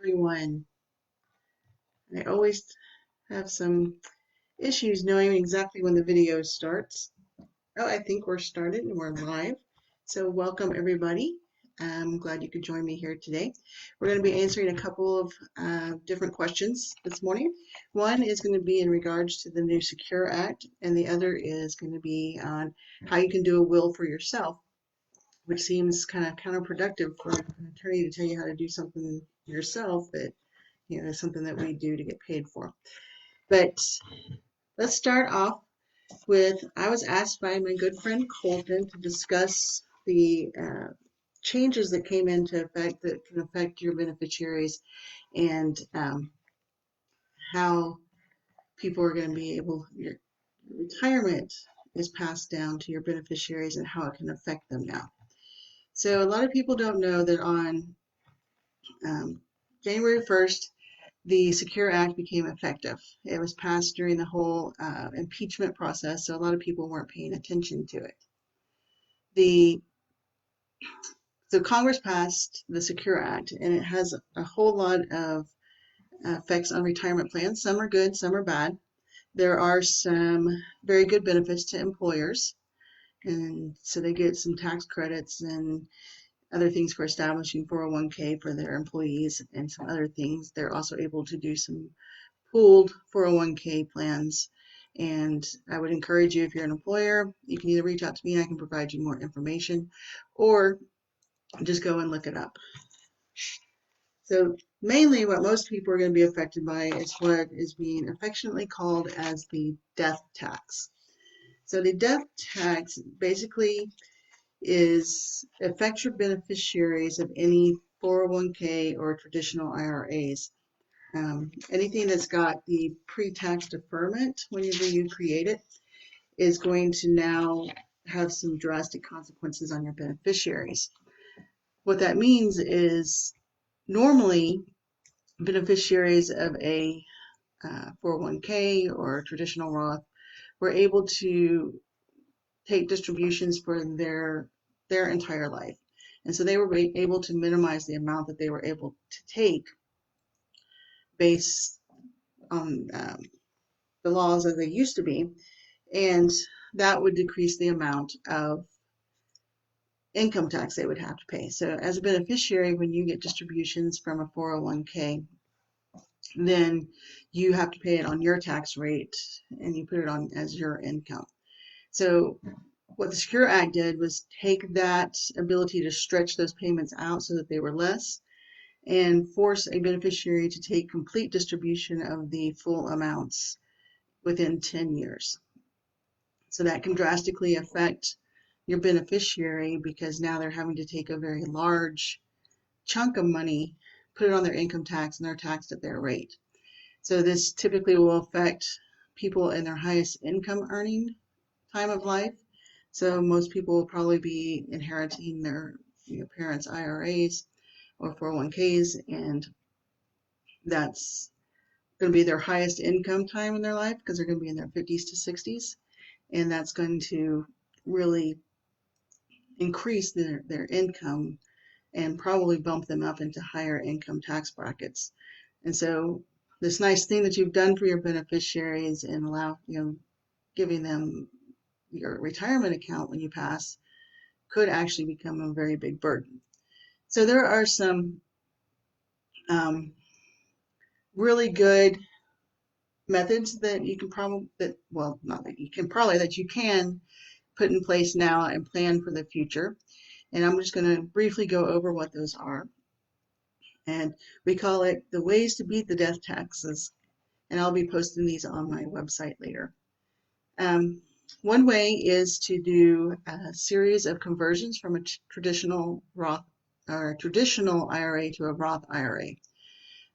everyone. I always have some issues knowing exactly when the video starts. Oh, I think we're started and we're live. So welcome everybody. I'm glad you could join me here today. We're going to be answering a couple of different questions this morning. One is going to be in regards to the new Secure Act, and the other is going to be on how you can do a will for yourself, which seems kind of counterproductive for an attorney to tell you how to do something yourself that is something that we do to get paid for. But let's start off with, I was asked by my good friend Colton to discuss the changes that came into effect that can affect your beneficiaries, and how people are going to be able, your retirement is passed down to your beneficiaries and how it can affect them now. So a lot of people don't know that on January 1st, the Secure Act became effective. It was passed during the whole impeachment process, so a lot of people weren't paying attention to it. So Congress passed the Secure Act, and it has a whole lot of effects on retirement plans. Some are good, some are bad. There are some very good benefits to employers, and so they get some tax credits and other things for establishing 401k for their employees and some other things. They're also able to do some pooled 401k plans. And I would encourage you, if you're an employer, you can either reach out to me and I can provide you more information, or just go and look it up. So mainly what most people are going to be affected by is what is being affectionately called as the death tax. So the death tax basically affects your beneficiaries of any 401k or traditional IRAs. Anything that's got the pre-tax deferment whenever you create it is going to now have some drastic consequences on your beneficiaries. What that means is, normally beneficiaries of a 401k or traditional Roth were able to take distributions for their entire life. And so they were able to minimize the amount that they were able to take based on the laws as they used to be, and that would decrease the amount of income tax they would have to pay. So as a beneficiary, when you get distributions from a 401k, then you have to pay it on your tax rate and you put it on as your income. So what the Secure Act did was take that ability to stretch those payments out so that they were less, and force a beneficiary to take complete distribution of the full amounts within 10 years. So that can drastically affect your beneficiary, because now they're having to take a very large chunk of money, put it on their income tax, and they're taxed at their rate. So this typically will affect people in their highest income earning time of life. So most people will probably be inheriting their parents' IRAs or 401ks, and that's going to be their highest income time in their life, because they're going to be in their 50s to 60s, and that's going to really increase their income and probably bump them up into higher income tax brackets. And so this nice thing that you've done for your beneficiaries and giving them your retirement account when you pass could actually become a very big burden. So there are some really good methods that you can that you can put in place now and plan for the future. And I'm just going to briefly go over what those are. And we call it the ways to beat the death taxes. And I'll be posting these on my website later. One way is to do a series of conversions from a traditional Roth or traditional IRA to a Roth IRA.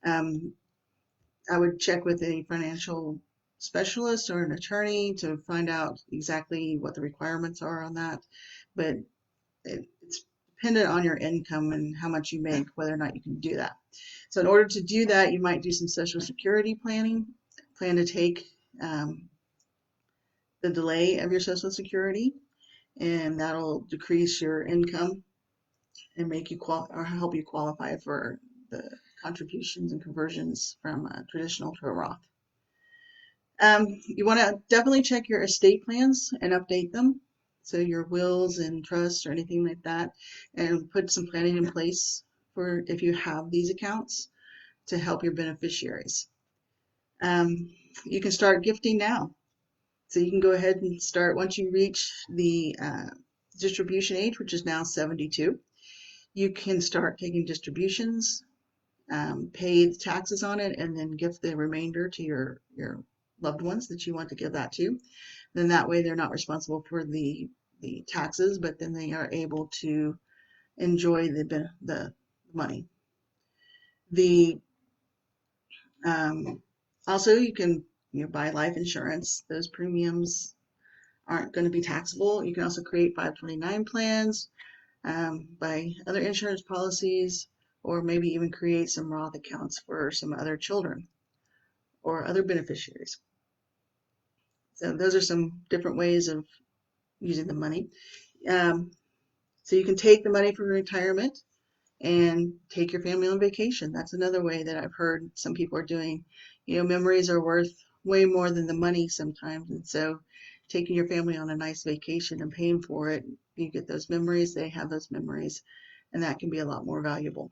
I would check with a financial specialist or an attorney to find out exactly what the requirements are on that, but it's dependent on your income and how much you make, whether or not you can do that. So in order to do that, you might do some Social Security planning, plan to take the delay of your Social Security, and that'll decrease your income and make you or help you qualify for the contributions and conversions from traditional to a Roth. You want to definitely check your estate plans and update them. So your wills and trusts or anything like that, and put some planning in place for if you have these accounts to help your beneficiaries. You can start gifting now. So you can go ahead and start once you reach the distribution age, which is now 72. You can start taking distributions, pay the taxes on it, and then gift the remainder to your loved ones that you want to give that to. Then that way they're not responsible for the taxes, but then they are able to enjoy the money. The also you can buy life insurance. Those premiums aren't going to be taxable. You can also create 529 plans, buy other insurance policies, or maybe even create some Roth accounts for some other children or other beneficiaries. So those are some different ways of using the money. So you can take the money from retirement and take your family on vacation. That's another way that I've heard some people are doing. Memories are worth way more than the money sometimes. And so taking your family on a nice vacation and paying for it, you get those memories, they have those memories, and that can be a lot more valuable.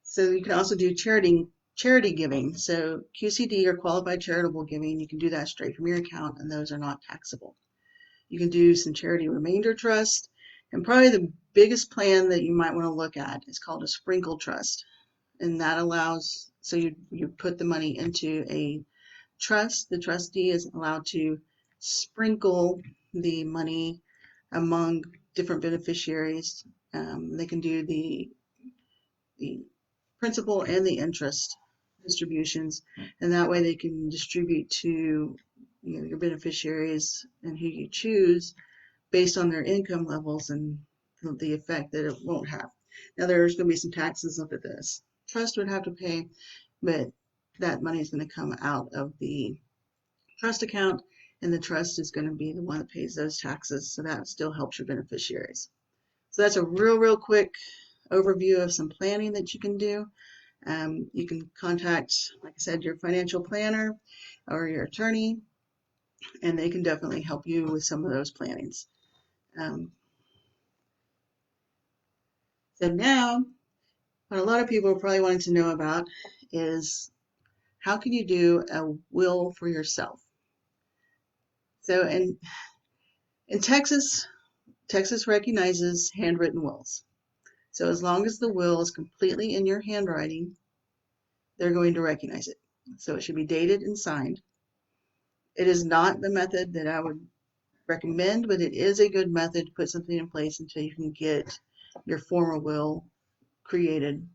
So you can also do charity giving. So QCD or qualified charitable giving, you can do that straight from your account, and those are not taxable. You can do some charity remainder trust, and probably the biggest plan that you might want to look at is called a sprinkle trust, and that allows, so you put the money into a trust. The trustee is allowed to sprinkle the money among different beneficiaries. They can do the principal and the interest distributions, and that way they can distribute to your beneficiaries and who you choose based on their income levels and the effect that it won't have. Now there's going to be some taxes up at this. Trust would have to pay, but that money is going to come out of the trust account, and the trust is going to be the one that pays those taxes, so that still helps your beneficiaries. So that's a real quick overview of some planning that you can do. You can contact, like I said, your financial planner or your attorney, and they can definitely help you with some of those plannings. So now, what a lot of people are probably wanting to know about is how can you do a will for yourself? So in Texas recognizes handwritten wills. So as long as the will is completely in your handwriting, they're going to recognize it. So it should be dated and signed. It is not the method that I would recommend, but it is a good method to put something in place until you can get your formal will created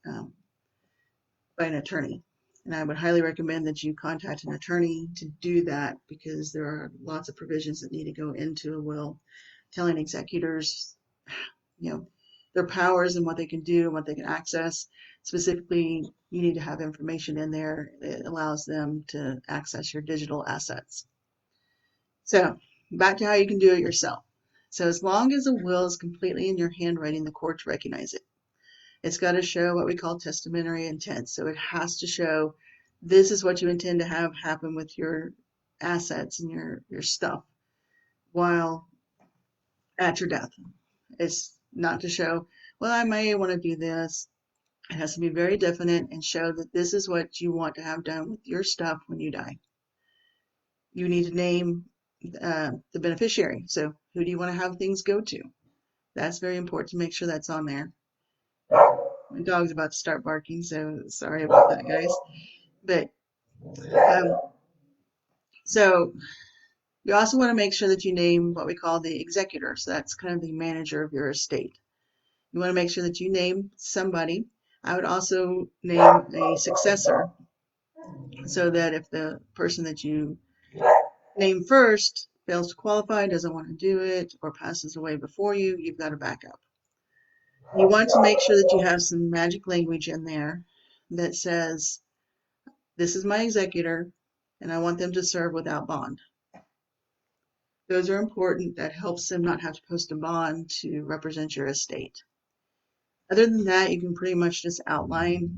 by an attorney. And I would highly recommend that you contact an attorney to do that, because there are lots of provisions that need to go into a will, telling executors, their powers and what they can do and what they can access. Specifically, you need to have information in there that allows them to access your digital assets. So back to how you can do it yourself. So as long as a will is completely in your handwriting, the courts recognize it. It's got to show what we call testamentary intent. So it has to show this is what you intend to have happen with your assets and your stuff while at your death. It's not to show, well, I may want to do this. It has to be very definite and show that this is what you want to have done with your stuff when you die. You need to name the beneficiary. So who do you want to have things go to? That's very important to make sure that's on there. My dog's about to start barking, so sorry about that, guys. But so you also want to make sure that you name what we call the executor. So that's kind of the manager of your estate. You want to make sure that you name somebody. I would also name a successor, so that if the person that you name first fails to qualify, doesn't want to do it, or passes away before you, you've got a backup. You want to make sure that you have some magic language in there that says, this is my executor, and I want them to serve without bond. Those are important. That helps them not have to post a bond to represent your estate. Other than that, you can pretty much just outline,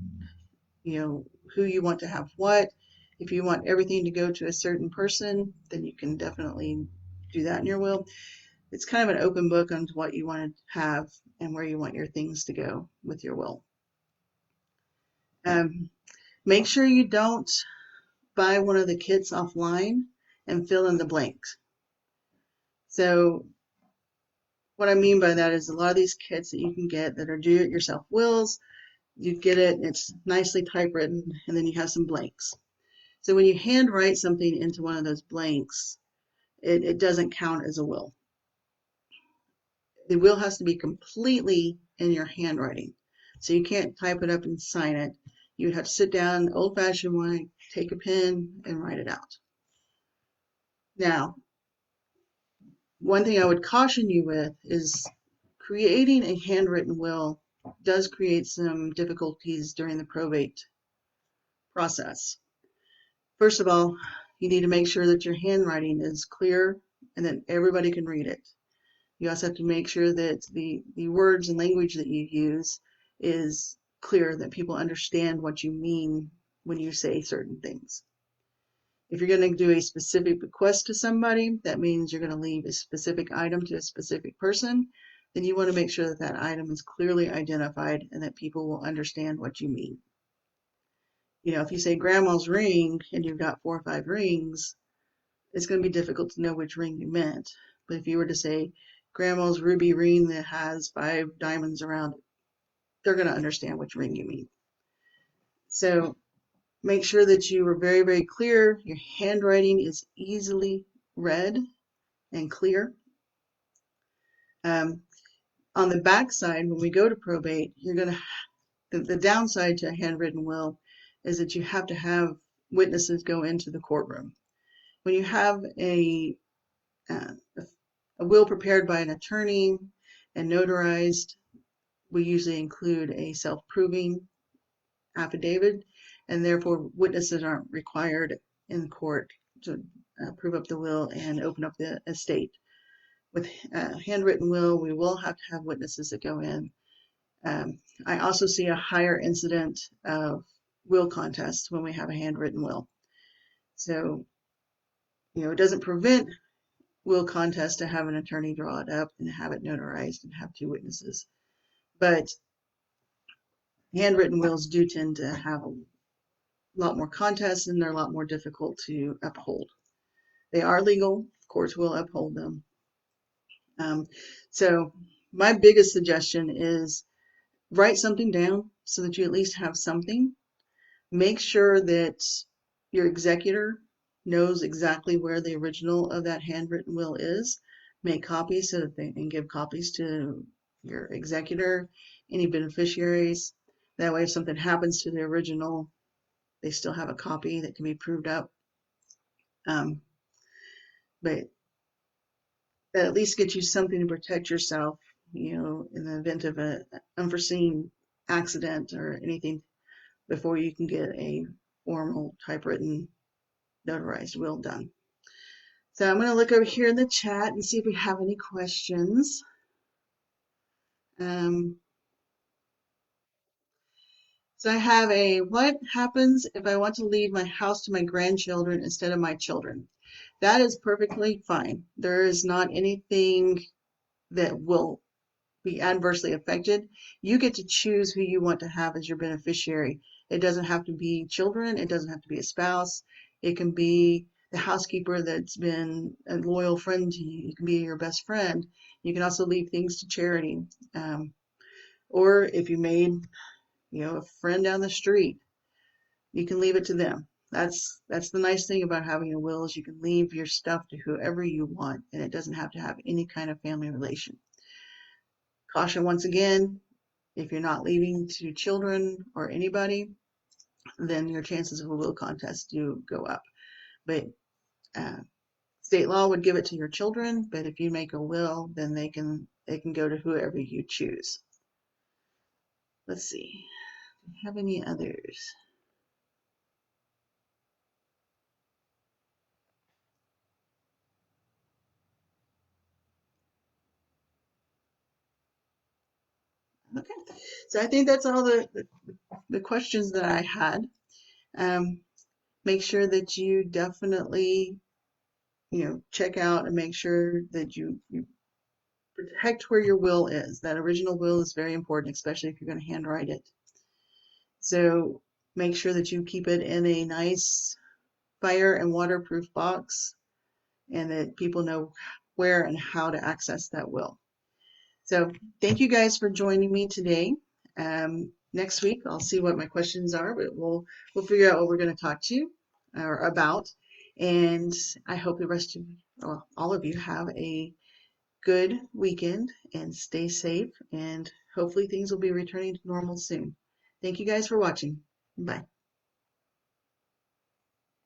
who you want to have what. If you want everything to go to a certain person, then you can definitely do that in your will. It's kind of an open book on what you want to have and where you want your things to go with your will. Um, Make sure you don't buy one of the kits offline and fill in the blanks. So what I mean by that is a lot of these kits that you can get that are do-it-yourself wills, you get it, and it's nicely typewritten, and then you have some blanks. So when you handwrite something into one of those blanks, it doesn't count as a will. The will has to be completely in your handwriting. So you can't type it up and sign it. You would have to sit down old-fashioned way, take a pen, and write it out. Now, one thing I would caution you with is creating a handwritten will does create some difficulties during the probate process. First of all, you need to make sure that your handwriting is clear and that everybody can read it. You also have to make sure that the words and language that you use is clear, that people understand what you mean when you say certain things. If you're going to do a specific bequest to somebody, that means you're going to leave a specific item to a specific person, then you want to make sure that that item is clearly identified and that people will understand what you mean. If you say grandma's ring and you've got 4 or 5 rings, it's going to be difficult to know which ring you meant. But if you were to say grandma's ruby ring that has 5 diamonds around it, they're going to understand which ring you mean. So make sure that you are very, very clear. Your handwriting is easily read and clear. On the back side, when we go to probate, the downside to a handwritten will is that you have to have witnesses go into the courtroom. When you have a will prepared by an attorney and notarized, we usually include a self-proving affidavit, and therefore witnesses aren't required in court to prove up the will and open up the estate. With a handwritten will, we will have to have witnesses that go in. I also see a higher incident of will contests when we have a handwritten will. So, it doesn't prevent will contests to have an attorney draw it up and have it notarized and have 2 witnesses. But handwritten wills do tend to have a lot more contests and they're a lot more difficult to uphold. They are legal, courts will uphold them. So my biggest suggestion is write something down so that you at least have something. Make sure that your executor knows exactly where the original of that handwritten will is. Make copies so that they can give copies to your executor, any beneficiaries. That way, if something happens to the original, they still have a copy that can be proved up. But that at least gets you something to protect yourself, in the event of an unforeseen accident or anything before you can get a formal typewritten notarized will done. So I'm going to look over here in the chat and see if we have any questions. So I have what happens if I want to leave my house to my grandchildren instead of my children? That is perfectly fine. There is not anything that will be adversely affected. You get to choose who you want to have as your beneficiary. It doesn't have to be children. It doesn't have to be a spouse. It can be the housekeeper that's been a loyal friend to you. It can be your best friend. You can also leave things to charity. Or if you made, a friend down the street, you can leave it to them. That's the nice thing about having a will is you can leave your stuff to whoever you want, and it doesn't have to have any kind of family relation. Caution once again, if you're not leaving to children or anybody, then your chances of a will contest do go up. But state law would give it to your children, but if you make a will, then they can go to whoever you choose. Let's see. Do you have any others? Okay. So I think that's all the questions that I had. Um, Make sure that you definitely, check out and make sure that you protect where your will is. That original will is very important, especially if you're going to handwrite it. So make sure that you keep it in a nice fire and waterproof box and that people know where and how to access that will. So thank you guys for joining me today. Next week I'll see what my questions are, but we'll figure out what we're going to talk to you or about. And I hope the rest of well, all of you have a good weekend and stay safe. And hopefully things will be returning to normal soon. Thank you guys for watching. Bye.